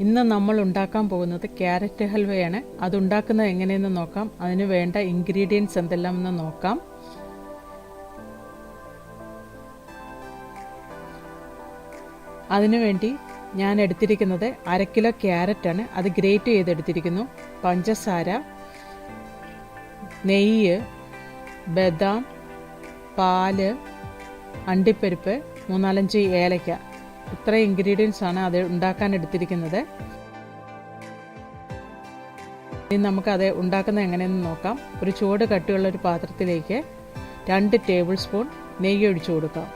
ഇന്ന് നമ്മൾ ഉണ്ടാക്കാൻ പോകുന്നത് ക്യാരറ്റ് ഹൽവയാണ്. അതുണ്ടാക്കുന്നത് എങ്ങനെയെന്ന് നോക്കാം. അതിന് വേണ്ട ഇൻഗ്രീഡിയൻസ് എന്തെല്ലാമെന്ന് നോക്കാം. അതിനുവേണ്ടി ഞാൻ എടുത്തിരിക്കുന്നത് 1/2 കിലോ ക്യാരറ്റാണ്. അത് ഗ്രേറ്റ് ചെയ്തെടുത്തിരിക്കുന്നു. പഞ്ചസാര, നെയ്യ്, ബദാം, പാല്, അണ്ടിപ്പരിപ്പ്, 3-4 ഏലക്ക. ഇത്ര ഇൻഗ്രീഡിയൻസ് ആണ് അത് ഉണ്ടാക്കാൻ എടുത്തിരിക്കുന്നത്. ഇനി നമുക്കത് ഉണ്ടാക്കുന്നത് എങ്ങനെയെന്ന് നോക്കാം. ഒരു ചൂട് കട്ടിയുള്ള ഒരു പാത്രത്തിലേക്ക് 2 ടേബിൾ സ്പൂൺ നെയ്യ് ഒഴിച്ചു കൊടുക്കാം.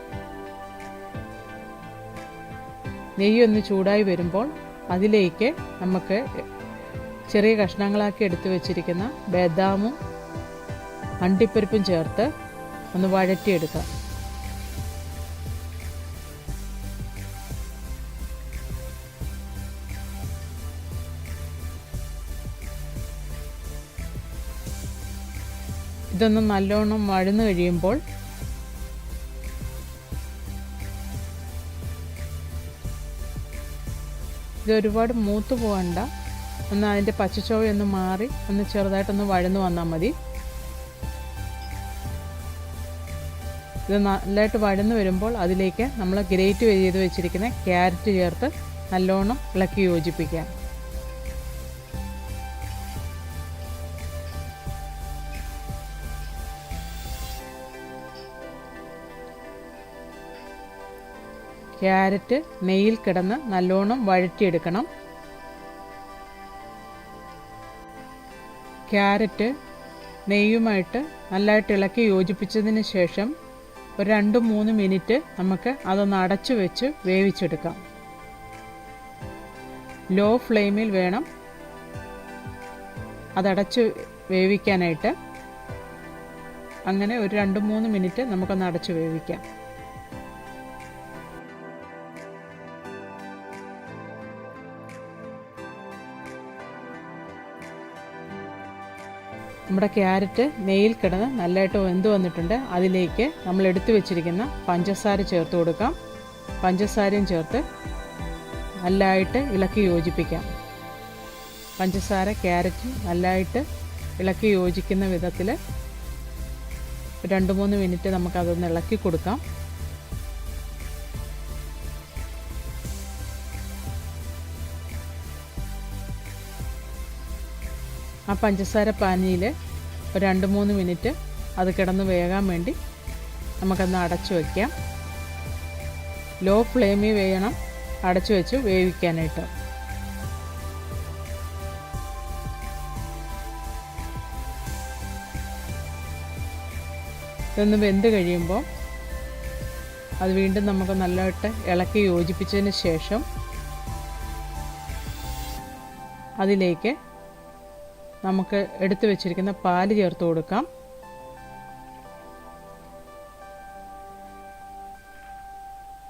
നെയ്യ് ഒന്ന് ചൂടായി വരുമ്പോൾ അതിലേക്ക് നമുക്ക് ചെറിയ കഷ്ണങ്ങളാക്കി എടുത്തു വെച്ചിരിക്കുന്ന ബദാമും അണ്ടിപ്പരിപ്പും ചേർത്ത് ഒന്ന് വഴറ്റിയെടുക്കാം. ഇതൊന്ന് നല്ലോണം വഴന്നു കഴിയുമ്പോൾ ഇത് ഒരുപാട് മൂത്ത് പോകണ്ട. ഒന്ന് അതിൻ്റെ പച്ചച്ചുവയൊന്ന് മാറി ഒന്ന് ചെറുതായിട്ടൊന്ന് വഴന്നു വന്നാൽ മതി. ഇത് നല്ലതായിട്ട് വഴന്നു വരുമ്പോൾ അതിലേക്ക് നമ്മൾ ഗ്രേറ്റ് ചെയ്ത് വെച്ചിരിക്കുന്ന ക്യാരറ്റ് ചേർത്ത് നല്ലോണം ഇളക്കി യോജിപ്പിക്കാം. ക്യാരറ്റ് നെയ്യിൽ കിടന്ന് നല്ലോണം വഴറ്റിയെടുക്കണം. ക്യാരറ്റ് നെയ്യുമായിട്ട് നല്ലതായിട്ട് ഇളക്കി യോജിപ്പിച്ചതിന് ശേഷം ഒരു 2-3 മിനിറ്റ് നമുക്ക് അതൊന്ന് അടച്ചു വെച്ച് വേവിച്ചെടുക്കാം. ലോ ഫ്ലെയിമിൽ വേണം അതടച്ച് വേവിക്കാനായിട്ട്. അങ്ങനെ ഒരു 2-3 മിനിറ്റ് നമുക്കൊന്ന് അടച്ചു വേവിക്കാം. നമ്മുടെ ക്യാരറ്റ് നെയ്യിൽ കിടന്ന് നല്ലതായിട്ട് വെന്ത് വന്നിട്ടുണ്ട്. അതിലേക്ക് നമ്മൾ എടുത്തു വെച്ചിരിക്കുന്ന പഞ്ചസാര ചേർത്ത് കൊടുക്കാം. പഞ്ചസാരയും ചേർത്ത് നല്ലതായിട്ട് ഇളക്കി യോജിപ്പിക്കാം. പഞ്ചസാര ക്യാരറ്റ് നല്ലതായിട്ട് ഇളക്കി യോജിക്കുന്ന വിധത്തിൽ 2-3 മിനിറ്റ് നമുക്കതൊന്ന് ഇളക്കി കൊടുക്കാം. ആ പഞ്ചസാര പാനിയിൽ ഒരു 2-3 മിനിറ്റ് അത് കിടന്ന് വേകാൻ വേണ്ടി നമുക്കൊന്ന് അടച്ചു വയ്ക്കാം. ലോ ഫ്ലെയിമിൽ വേണം അടച്ചു വെച്ച് വേവിക്കാനായിട്ട്. ഇതൊന്ന് വെന്ത് കഴിയുമ്പോൾ അത് വീണ്ടും നമുക്ക് നല്ലതായിട്ട് ഇളക്കി യോജിപ്പിച്ചതിന് ശേഷം അതിലേക്ക് നമുക്ക് എടുത്തു വെച്ചിരിക്കുന്ന പാല് ചേർത്ത് കൊടുക്കാം.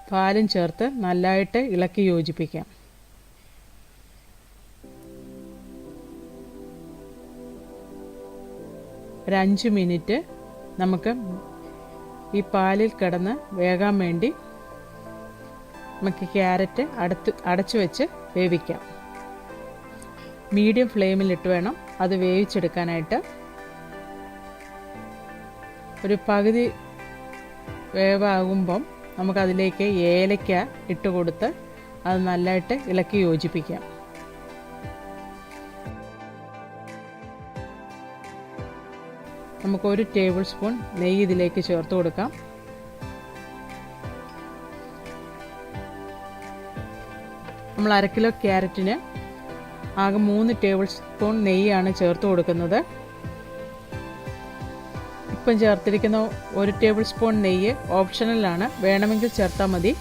പാലും ചേർത്ത് നല്ലതായിട്ട് ഇളക്കി യോജിപ്പിക്കാം. ഒരു 5 മിനിറ്റ് നമുക്ക് ഈ പാലിൽ കിടന്ന് വേകാൻ വേണ്ടി നമുക്ക് ക്യാരറ്റ് അടച്ചു വെച്ച് വേവിക്കാം. മീഡിയം ഫ്ലെയിമിലിട്ട് വേണം അത് വേവിച്ചെടുക്കാനായിട്ട്. ഒരു പകുതി വേവാകുമ്പം നമുക്കതിലേക്ക് ഏലക്ക ഇട്ട് കൊടുത്ത് അത് നല്ലതായിട്ട് ഇളക്കി യോജിപ്പിക്കാം. നമുക്ക് 1 ടേബിൾ സ്പൂൺ നെയ്യ് ഇതിലേക്ക് ചേർത്ത് കൊടുക്കാം. നമ്മൾ 1/2 കിലോ ക്യാരറ്റിന് ആകെ 3 ടേബിൾ സ്പൂൺ നെയ്യാണ് ചേർത്ത് കൊടുക്കുന്നത്. ഇപ്പം ചേർത്തിരിക്കുന്ന 1 ടേബിൾ സ്പൂൺ നെയ്യ് ഓപ്ഷണലാണ്, വേണമെങ്കിൽ ചേർത്താൽ മതി.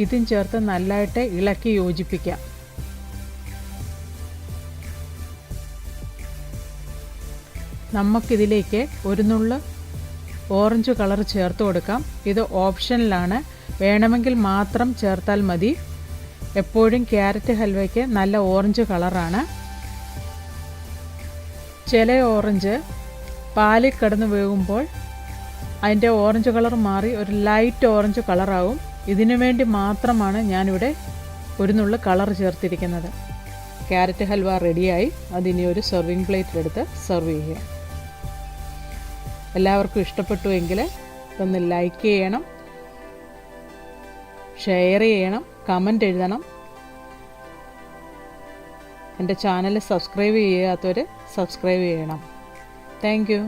ഇതും ചേർത്ത് നല്ലതായിട്ട് ഇളക്കി യോജിപ്പിക്കാം. നമുക്കിതിലേക്ക് 1 നുള്ള് ഓറഞ്ച് കളർ ചേർത്ത് കൊടുക്കാം. ഇത് ഓപ്ഷണലാണ്, വേണമെങ്കിൽ മാത്രം ചേർത്താൽ മതി. എപ്പോഴും ക്യാരറ്റ് ഹൽവയ്ക്ക് നല്ല ഓറഞ്ച് കളറാണ്. ചില ഓറഞ്ച് പാലിൽ കിടന്ന് വേകുമ്പോൾ അതിൻ്റെ ഓറഞ്ച് കളർ മാറി ഒരു ലൈറ്റ് ഓറഞ്ച് കളറാവും. ഇതിനു വേണ്ടി മാത്രമാണ് ഞാനിവിടെ ഒരു നുള്ളു കളർ ചേർത്തിരിക്കുന്നത്. ക്യാരറ്റ് ഹൽവ റെഡിയായി. അതിനി ഒരു സെർവിങ് പ്ലേറ്റിലെടുത്ത് സെർവ് ചെയ്യുക. എല്ലാവർക്കും ഇഷ്ടപ്പെട്ടു എങ്കിൽ ഒന്ന് ലൈക്ക് ചെയ്യണം, ഷെയർ ചെയ്യണം, കമൻ്റ് എഴുതണം. എൻ്റെ ചാനൽ സബ്സ്ക്രൈബ് ചെയ്യാത്തവർ സബ്സ്ക്രൈബ് ചെയ്യണം. Thank you.